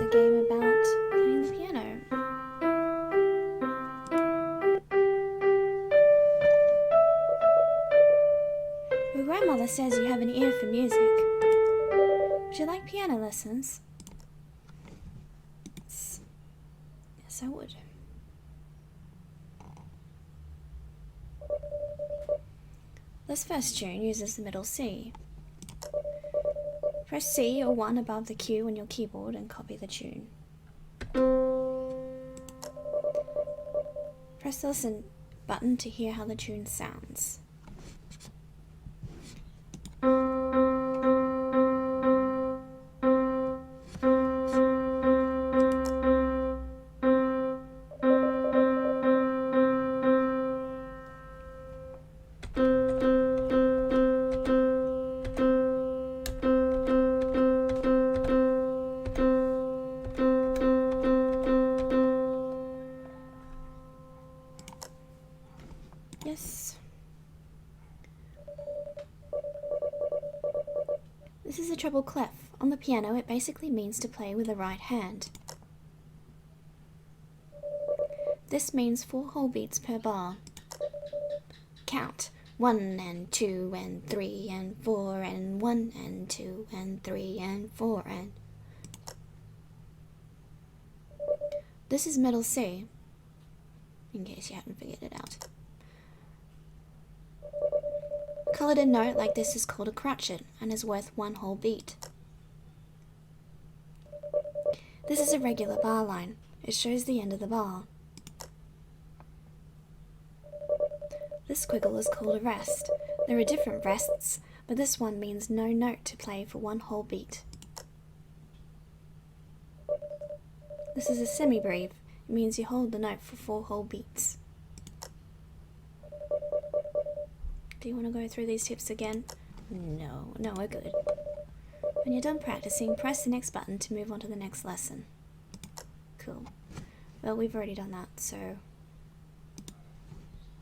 is a game about playing the piano. Your grandmother says you have an ear for music. Would you like piano lessons? Yes, I would. This first tune uses the middle C. Press C or 1 above the Q on your keyboard and copy the tune. Press the listen button to hear how the tune sounds. Yes. This is a treble clef. On the piano, it basically means to play with the right hand. This means 4 whole beats per bar. Count 1 and 2 and 3 and 4 and 1 and 2 and 3 and 4 and... This is middle C, in case you haven't figured it out. A coloured in note like this is called a crotchet and is worth 1 whole beat. This is a regular bar line. It shows the end of the bar. This squiggle is called a rest. There are different rests, but this one means no note to play for 1 whole beat. This is a semi-breve. It means you hold the note for 4 whole beats. Do you want to go through these tips again? No, we're good. When you're done practicing, press the next button to move on to the next lesson. Cool. Well, we've already done that, so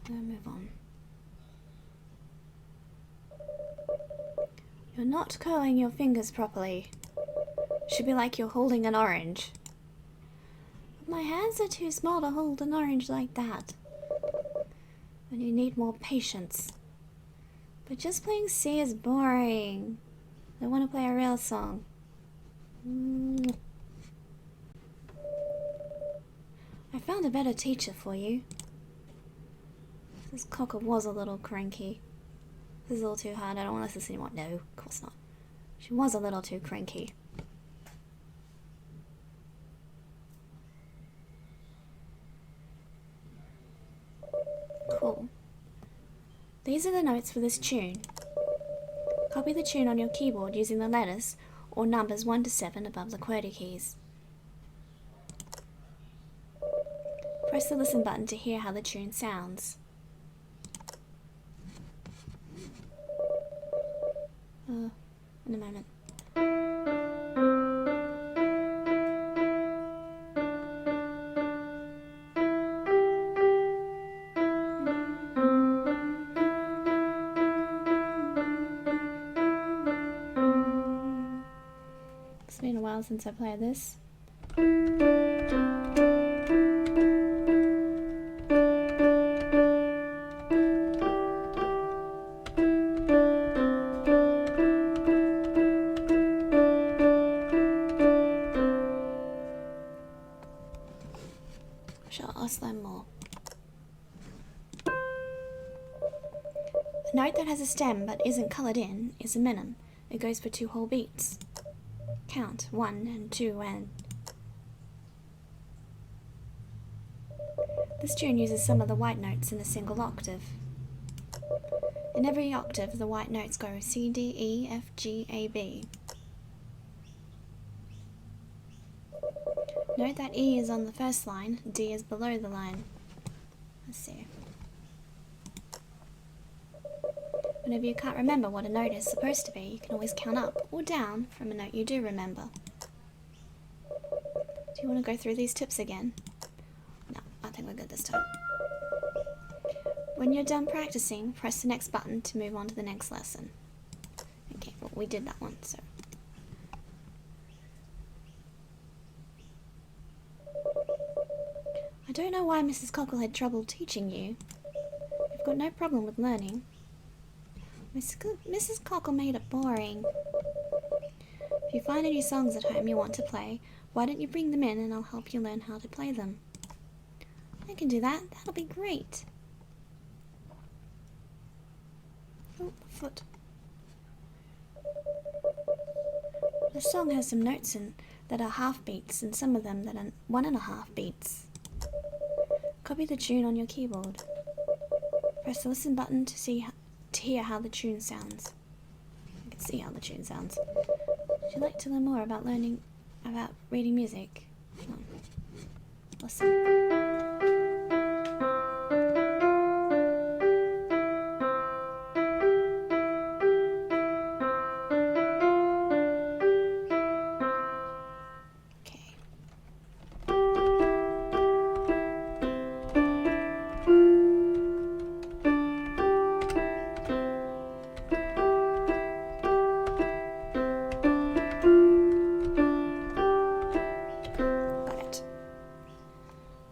we'll move on. You're not curling your fingers properly. Should be like you're holding an orange. But my hands are too small to hold an orange like that. And you need more patience. But just playing C is boring. I want to play a real song. I found a better teacher for you. This cocker was a little cranky. This is a little too hard. I don't want to listen anymore. No, of course not. She was a little too cranky. Cool. These are the notes for this tune. Copy the tune on your keyboard using the letters or numbers 1 to 7 above the QWERTY keys. Press the listen button to hear how the tune sounds. In a moment. It's been a while since I played this. Shall ask them more. A note that has a stem but isn't coloured in is a minim. It goes for 2 whole beats. Count 1 and 2 and... This tune uses some of the white notes in a single octave. In every octave, the white notes go C, D, E, F, G, A, B. Note that E is on the first line, D is below the line. Let's see. Whenever you can't remember what a note is supposed to be, you can always count up or down from a note you do remember. Do you want to go through these tips again? No, I think we're good this time. When you're done practicing, press the next button to move on to the next lesson. Okay, well, we did that one, so don't know why Mrs. Cockle had trouble teaching you. You've got no problem with learning. Mrs. Cockle made it boring. If you find any songs at home you want to play, why don't you bring them in and I'll help you learn how to play them? I can do that. That'll be great. Oh, foot. The song has some notes in that are half beats and some of them that are 1.5 beats. Copy the tune on your keyboard. Press the listen button to hear how the tune sounds. You can see how the tune sounds. Would you like to learn more about reading music? Come on. Listen.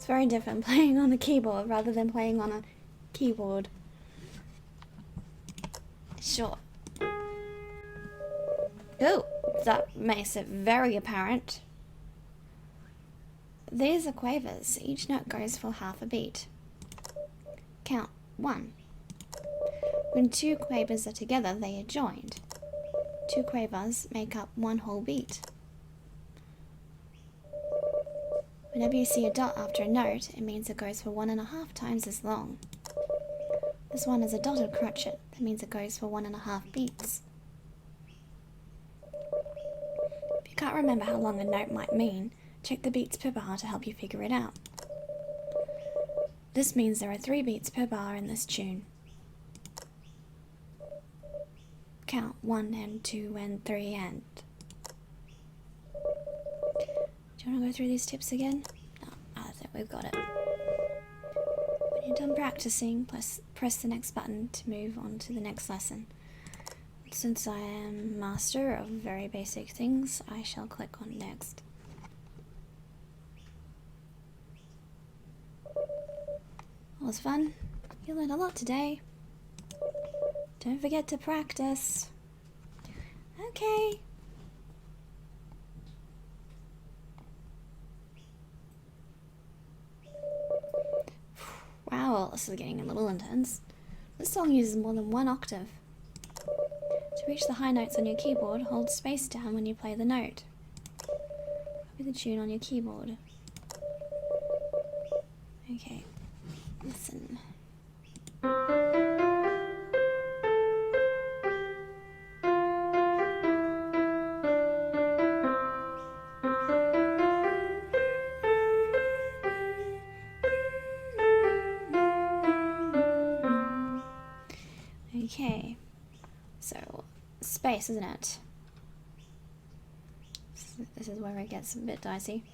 Very different playing on a keyboard rather than playing on a keyboard. Sure. Oh, that makes it very apparent. These are quavers. Each note goes for half a beat. Count 1. When 2 quavers are together, they are joined. 2 quavers make up 1 whole beat. Whenever you see a dot after a note, it means it goes for 1.5 times as long. This one is a dotted crotchet. That means it goes for 1.5 beats. If you can't remember how long a note might mean, check the beats per bar to help you figure it out. This means there are 3 beats per bar in this tune. Count 1 and 2 and 3 and... Do you want to go through these tips again? No, I think we've got it. When you're done practicing, press the next button to move on to the next lesson. Since I am master of very basic things, I shall click on next. That was fun. You learned a lot today. Don't forget to practice. Okay. Wow, this is getting a little intense. This song uses more than 1 octave. To reach the high notes on your keyboard, hold space down when you play the note. Copy the tune on your keyboard. Okay, listen. Okay, so space, isn't it? This is where it gets a bit dicey.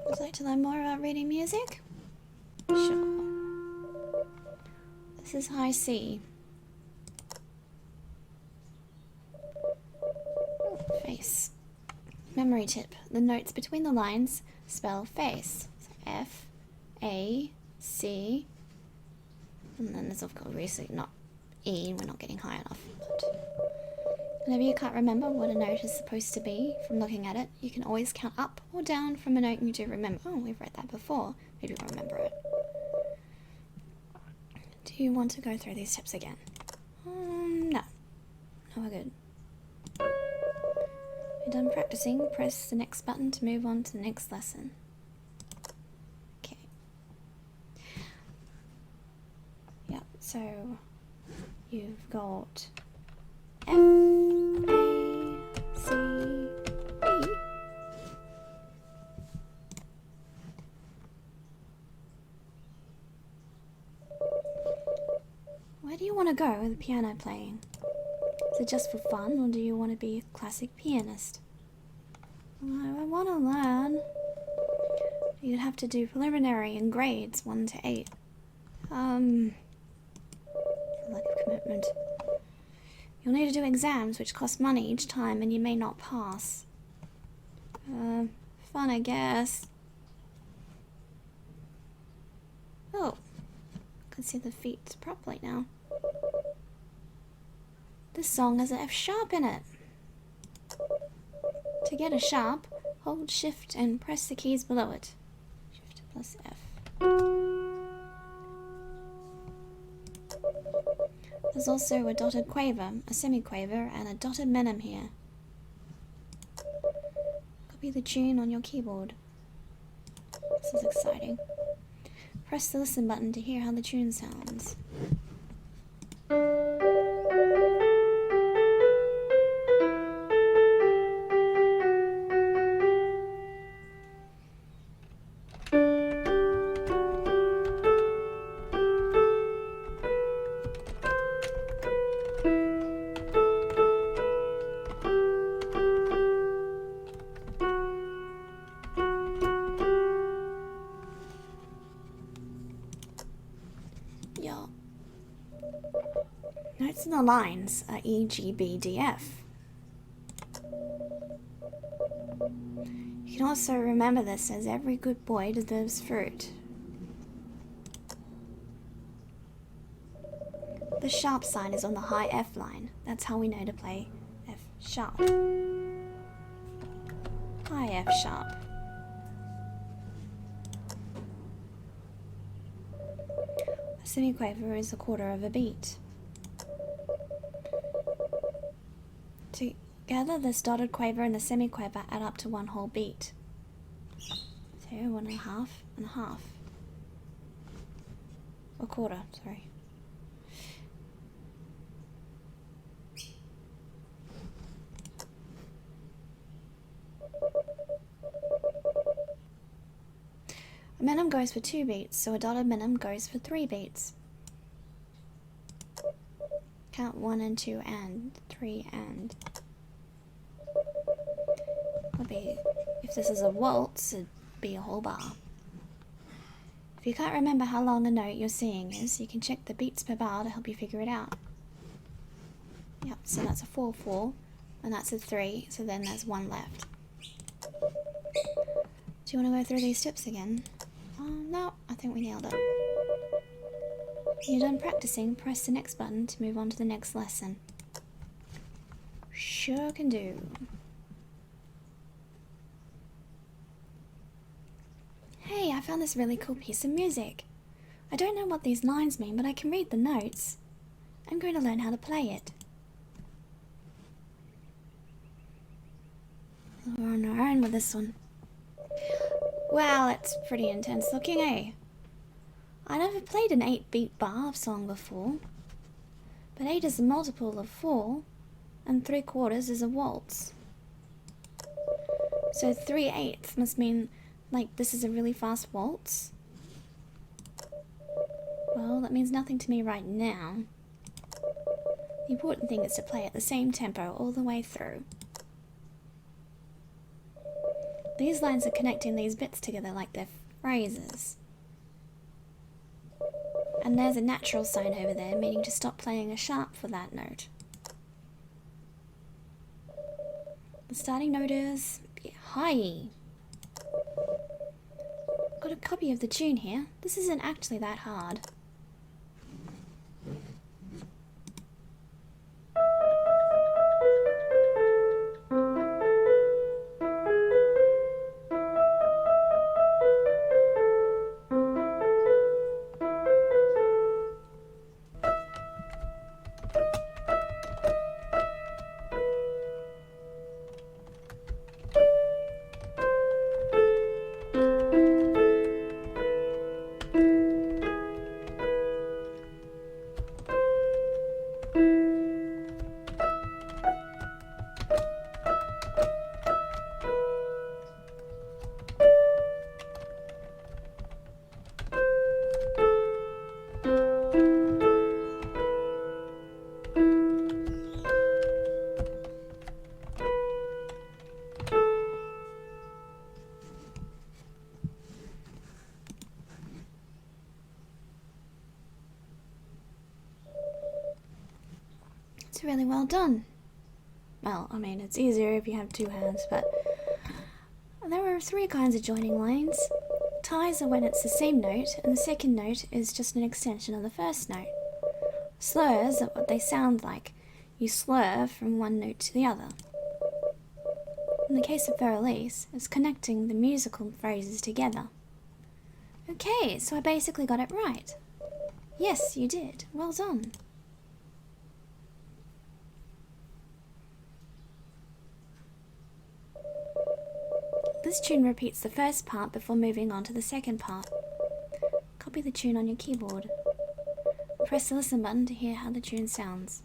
Would you like to learn more about reading music? Sure. This is high C. Face. Memory tip. The notes between the lines spell face. So F, A, C, and then there's of course obviously not E, we're not getting high enough. But whenever you can't remember what a note is supposed to be from looking at it, you can always count up or down from a note you do remember. Oh, we've read that before. Maybe we'll remember it. Do you want to go through these tips again? No. No, we're good. You're done practicing, press the next button to move on to the next lesson. Okay. Yep, so you've got F, A, C, E. do you want to go with piano playing? Is it just for fun, or do you want to be a classic pianist? Well, I want to learn. You'd have to do preliminary and grades 1 to 8. Lack of commitment. You'll need to do exams, which cost money each time, and you may not pass. Fun, I guess. Oh, I can see the feet properly now. This song has an F sharp in it. To get a sharp, hold shift and press the keys below it. Shift plus F. There's also a dotted quaver, a semiquaver, and a dotted minim here. Copy the tune on your keyboard. This is exciting. Press the listen button to hear how the tune sounds. Notes in the lines are E, G, B, D, F. You can also remember this as every good boy deserves fruit. The sharp sign is on the high F line. That's how we know to play F sharp. High F sharp. A semiquaver is a quarter of a beat. Together, this dotted quaver and the semiquaver add up to one whole beat. So 1 1/2 and a half. A quarter, sorry. A minim goes for 2 beats, so a dotted minim goes for 3 beats. Count 1 and 2 and 3 and. Would be, if this is a waltz, it'd be a whole bar. If you can't remember how long a note you're seeing is, you can check the beats per bar to help you figure it out. Yep, so that's a 4/4, and that's a 3, so then there's 1 left. Do you want to go through these steps again? No, I think we nailed it. When you're done practicing, press the next button to move on to the next lesson. Sure can do. Hey, I found this really cool piece of music. I don't know what these lines mean, but I can read the notes. I'm going to learn how to play it. We're on our own with this one. Wow, it's pretty intense looking, eh? I never played an 8-beat bar song before. But 8 is a multiple of 4, and 3/4 is a waltz. So 3/8 must mean, like, this is a really fast waltz? Well, that means nothing to me right now. The important thing is to play at the same tempo all the way through. These lines are connecting these bits together like they're phrases. And there's a natural sign over there, meaning to stop playing a sharp for that note. The starting note is high. Got a copy of the tune here. This isn't actually that hard. It's really well done. Well, I mean, it's easier if you have two hands, but there are three kinds of joining lines. Ties are when it's the same note, and the second note is just an extension of the first note. Slurs are what they sound like. You slur from one note to the other. In the case of Fer-Elise, it's connecting the musical phrases together. Okay, so I basically got it right. Yes, you did. Well done. This tune repeats the first part before moving on to the second part. Copy the tune on your keyboard. Press the listen button to hear how the tune sounds.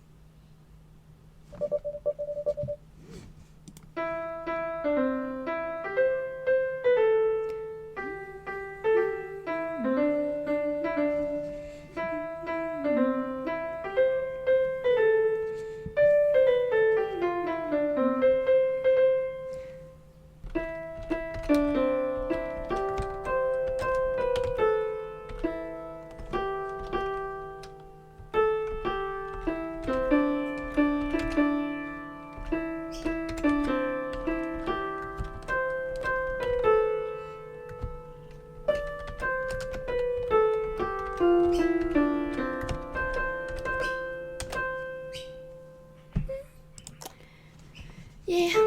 Yeah.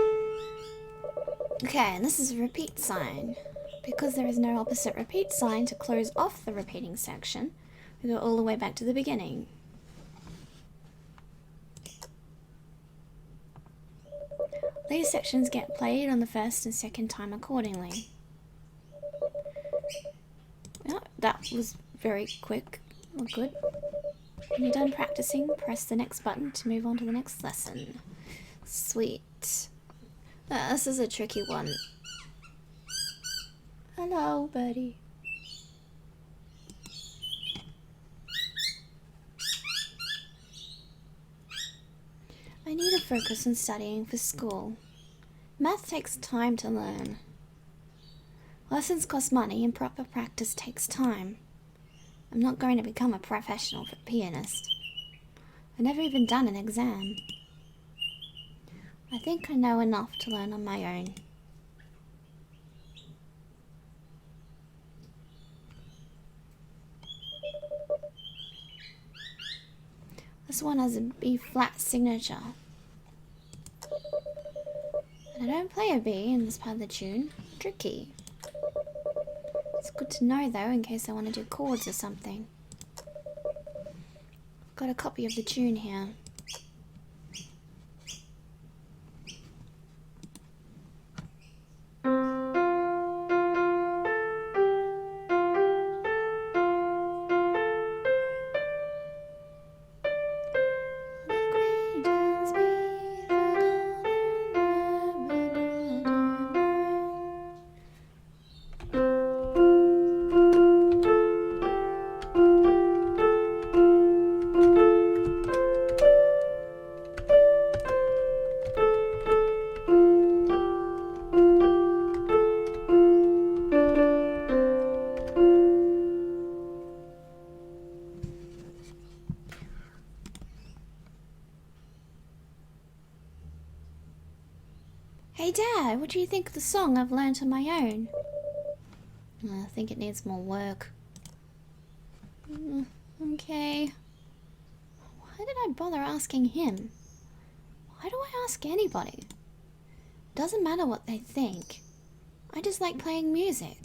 Okay, and this is a repeat sign. Because there is no opposite repeat sign to close off the repeating section, we go all the way back to the beginning. These sections get played on the first and second time accordingly. Oh, that was very quick. Well, good. When you're done practicing, press the next button to move on to the next lesson. Sweet. This is a tricky one. Hello, buddy. I need to focus on studying for school. Math takes time to learn. Lessons cost money and proper practice takes time. I'm not going to become a professional pianist. I've never even done an exam. I think I know enough to learn on my own. This one has a B-flat signature. And I don't play a B in this part of the tune. Tricky. It's good to know though, in case I want to do chords or something. I've got a copy of the tune here. Hey Dad, what do you think of the song I've learnt on my own? I think it needs more work. Okay. Why did I bother asking him? Why do I ask anybody? Doesn't matter what they think. I just like playing music.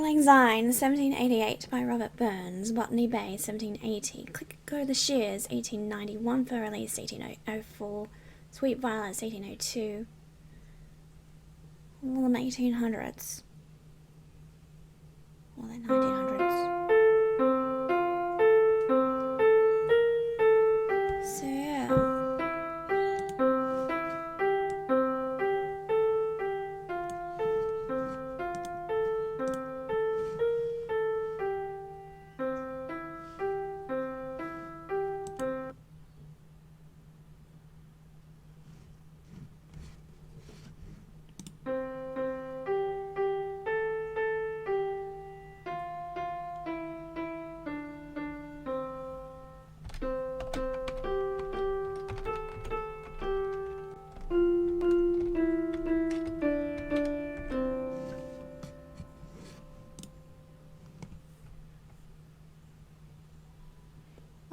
Lang Syne, 1788 by Robert Burns. Botany Bay, 1780. Click Go the Shears, 1891. Fur Release, 1804. Sweet Violets, 1802. All in the 1800s. Or the 1900s. So yeah.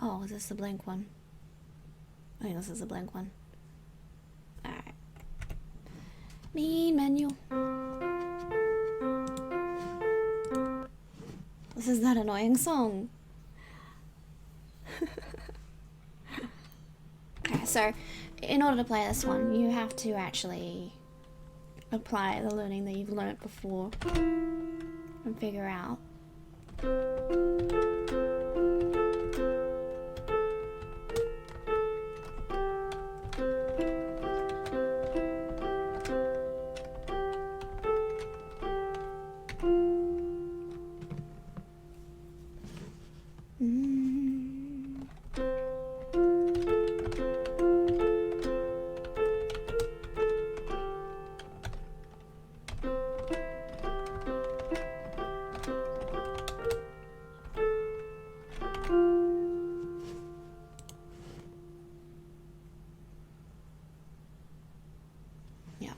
Oh, is this the blank one? I think this is the blank one. Alright. Main menu. This is that annoying song. Okay, so in order to play this one, you have to actually apply the learning that you've learnt before and figure out. Yeah,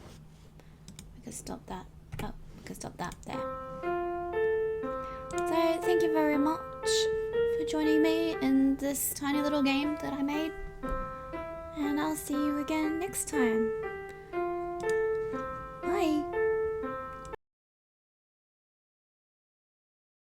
we can stop that. Oh, we can stop that there. So thank you very much for joining me in this tiny little game that I made, and I'll see you again next time.